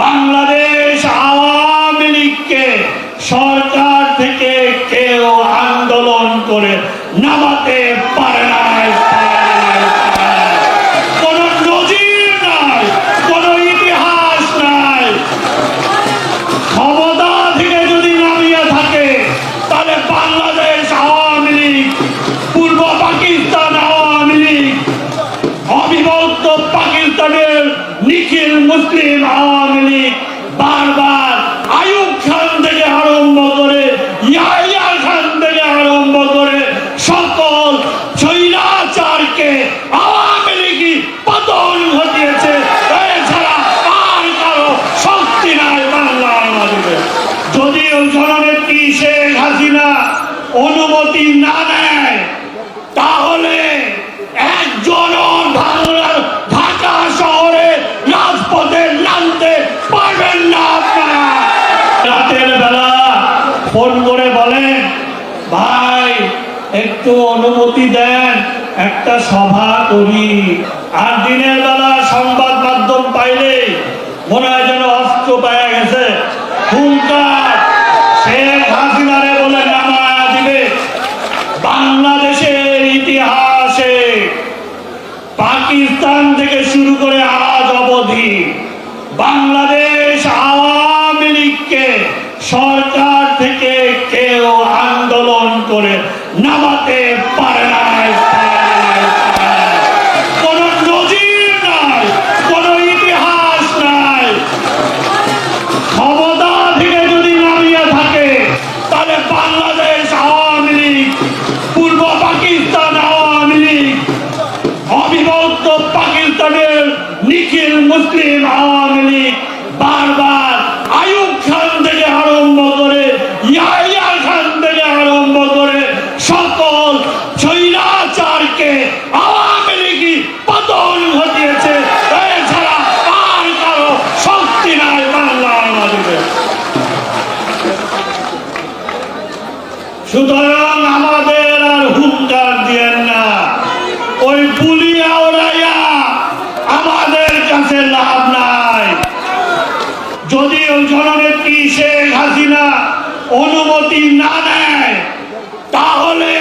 বাংলাদেশ আওয়ামী লীগকে সরকার থেকে কেউ আন্দোলন করে নামাতে পারে না। কোন নজির নাই, কোন ইতিহাস নাই। ক্ষমতা থেকে যদি নামিয়ে থাকে তাহলে বাংলাদেশ আওয়ামী লীগ, পূর্ব পাকিস্তান আওয়ামী লীগ, অবিভক্ত পাকিস্তানের নিখিল মুসলিম আওয়ামী লীগ বারবার আইয়ুব খান থেকে আরম্ভ করে ইয়াহিয়া খান থেকে আরম্ভ করে সকল স্বৈরাচারকে আওয়ামী লীগই পতন ঘটিয়েছে। এছাড়া আর কারো শক্তি নাই বাংলার মাটিতে। যদিও জননেত্রী শেখ হাসিনা অনুমতি না নেয় তাহলে একজন বাংলার ঢাকা শহরে রাজপথে নামতে পারবেন না। আপনারা রাতের বেলা ফোন করে বলেন, ভাই একটু অনুমতি দেন, একটা সভা করি। আর দিনের বেলা সংবাদ মাধ্যম পাইলে মনে হয় যেন অস্ত্র পাওয়া গেছে, হুঙ্কার শেখ হাসিনারে বলে নামা দিবে। বাংলাদেশের ইতিহাসে পাকিস্তান থেকে শুরু করে আজ অবধি বাংলাদেশ আওয়ামী লীগকে সরকার থেকে কেউ আন্দোলন করে নামাতে পারে না। কোন নজির নাই, কোন ইতিহাস নাই। ক্ষমতা থেকে যদি নামিয়ে থাকে তাহলে বাংলাদেশ আওয়ামী লীগ, পূর্ব পাকিস্তান আওয়ামী লীগ, অবিভক্ত পাকিস্তানের নিখিল মুসলিম আওয়ামী লীগ বারবার আইয়ুব খান থেকে আরম্ভ করে ইয়াহিয়া খান থেকে আরম্ভ করে সকল স্বৈরাচারকে আওয়ামী লীগই পতন ঘটিয়েছে। এছাড়া আর কারো শক্তি নাই বাংলার মাটিতে। সুতরাং আমাদের আর হুঙ্কার দিয়েন না, ওই পুলি আওড়াইয়া আমাদের কাছে লাভ নাই। যদিও জননেত্রী শেখ হাসিনা অনুমতি না নেয় তাহলে